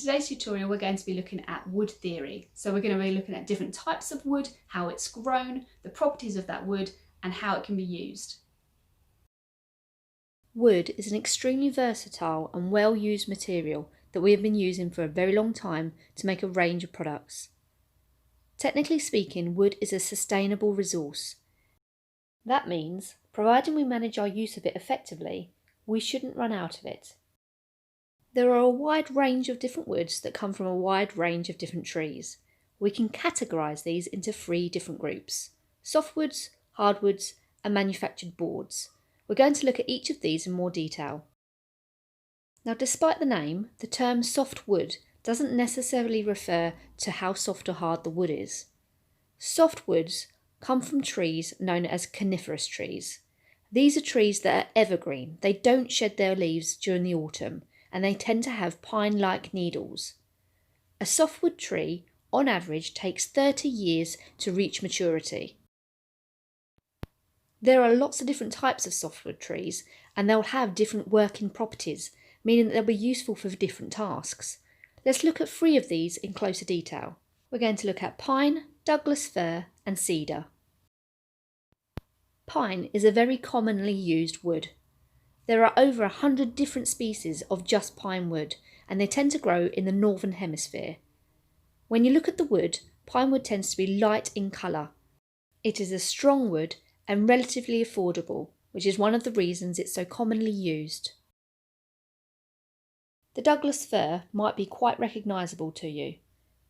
today's tutorial we're going to be looking at wood theory. So we're going to be looking at different types of wood, how it's grown, the properties of that wood and how it can be used. Wood is an extremely versatile and well-used material that we have been using for a very long time to make a range of products. Technically speaking, wood is a sustainable resource. That means, providing we manage our use of it effectively, we shouldn't run out of it. There are a wide range of different woods that come from a wide range of different trees. We can categorise these into 3 different groups: softwoods, hardwoods and manufactured boards. We're going to look at each of these in more detail. Now, despite the name, the term softwood doesn't necessarily refer to how soft or hard the wood is. Softwoods come from trees known as coniferous trees. These are trees that are evergreen. They don't shed their leaves during the autumn and they tend to have pine-like needles. A softwood tree, on average, takes 30 years to reach maturity. There are lots of different types of softwood trees and they'll have different working properties, meaning that they'll be useful for different tasks. Let's look at 3 of these in closer detail. We're going to look at pine, Douglas fir and cedar. Pine is a very commonly used wood. There are over 100 different species of just pine wood and they tend to grow in the northern hemisphere. When you look at the wood, pine wood tends to be light in colour. It is a strong wood and relatively affordable, which is one of the reasons it's so commonly used. The Douglas fir might be quite recognisable to you.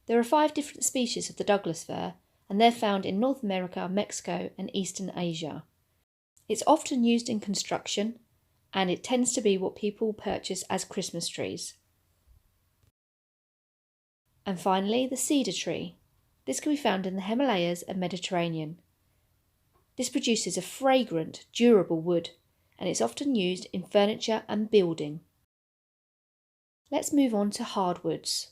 There are 5 different species of the Douglas fir and they're found in North America, Mexico and Eastern Asia. It's often used in construction and it tends to be what people purchase as Christmas trees. And finally, the cedar tree. This can be found in the Himalayas and Mediterranean. This produces a fragrant, durable wood and it's often used in furniture and building. Let's move on to hardwoods.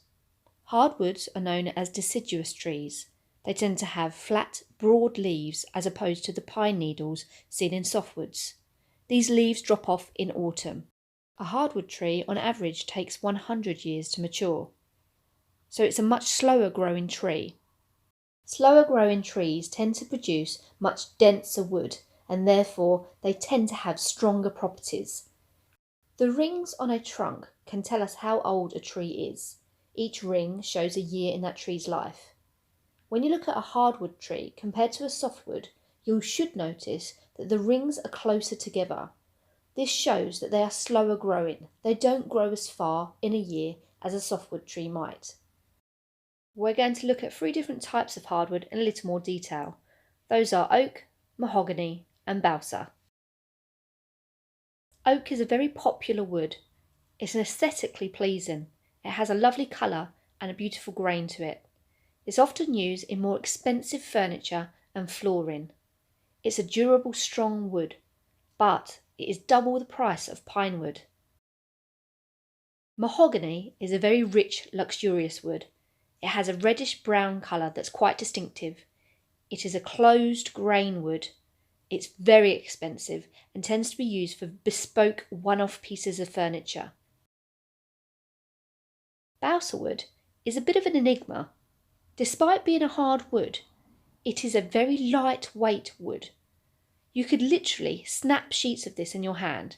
Hardwoods are known as deciduous trees. They tend to have flat, broad leaves as opposed to the pine needles seen in softwoods. These leaves drop off in autumn. A hardwood tree on average takes 100 years to mature, so it's a much slower growing tree. Slower growing trees tend to produce much denser wood and therefore they tend to have stronger properties. The rings on a trunk can tell us how old a tree is. Each ring shows a year in that tree's life. When you look at a hardwood tree compared to a softwood, you should notice that the rings are closer together. This shows that they are slower growing. They don't grow as far in a year as a softwood tree might. We're going to look at 3 different types of hardwood in a little more detail. Those are oak, mahogany and balsa. Oak is a very popular wood. It's aesthetically pleasing. It has a lovely colour and a beautiful grain to it. It's often used in more expensive furniture and flooring. It's a durable, strong wood, but it is double the price of pine wood. Mahogany is a very rich, luxurious wood. It has a reddish-brown colour that's quite distinctive. It is a closed grain wood. It's very expensive and tends to be used for bespoke one-off pieces of furniture. Balsa wood is a bit of an enigma. Despite being a hard wood, it is a very lightweight wood. You could literally snap sheets of this in your hand.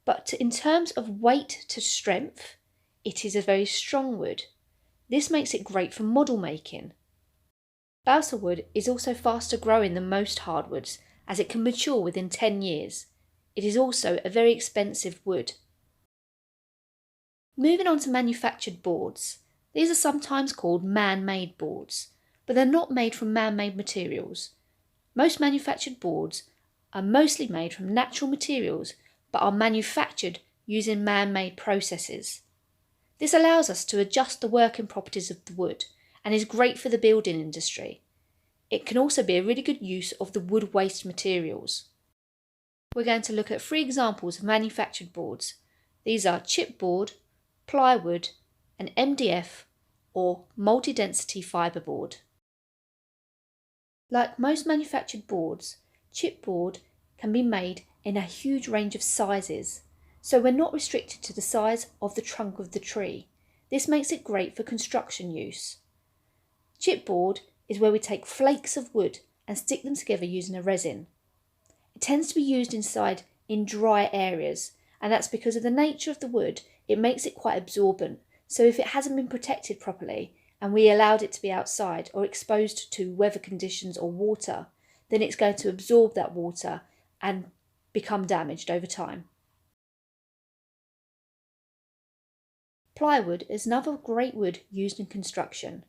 But in terms of weight to strength, it is a very strong wood. This makes it great for model making. Balsa wood is also faster growing than most hardwoods as it can mature within 10 years. It is also a very expensive wood. Moving on to manufactured boards. These are sometimes called man-made boards, but they're not made from man-made materials. Most manufactured boards are mostly made from natural materials but are manufactured using man-made processes. This allows us to adjust the working properties of the wood and is great for the building industry. It can also be a really good use of the wood waste materials. We're going to look at 3 examples of manufactured boards. These are chipboard, plywood and MDF or multi-density fibreboard. Like most manufactured boards, chipboard can be made in a huge range of sizes, so we're not restricted to the size of the trunk of the tree. This makes it great for construction use. Chipboard is where we take flakes of wood and stick them together using a resin. It tends to be used in dry areas, and that's because of the nature of the wood. It makes it quite absorbent, so if it hasn't been protected properly and we allowed it to be outside or exposed to weather conditions or water, then it's going to absorb that water and become damaged over time. Plywood is another great wood used in construction.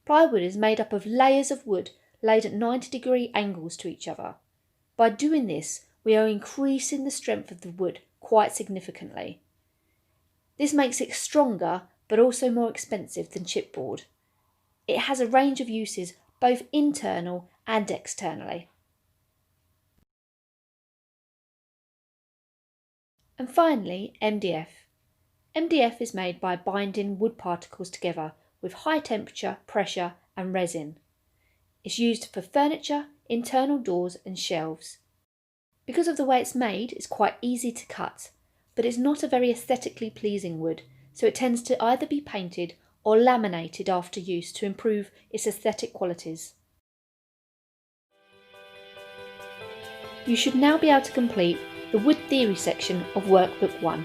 Plywood is made up of layers of wood laid at 90-degree angles to each other. By doing this, we are increasing the strength of the wood quite significantly. This makes it stronger but also more expensive than chipboard. It has a range of uses both internal and externally. And finally, MDF. MDF is made by binding wood particles together with high temperature, pressure and resin. It's used for furniture, internal doors and shelves. Because of the way it's made, it's quite easy to cut, but it's not a very aesthetically pleasing wood, so it tends to either be painted or laminated after use to improve its aesthetic qualities. You should now be able to complete the wood theory section of Workbook 1.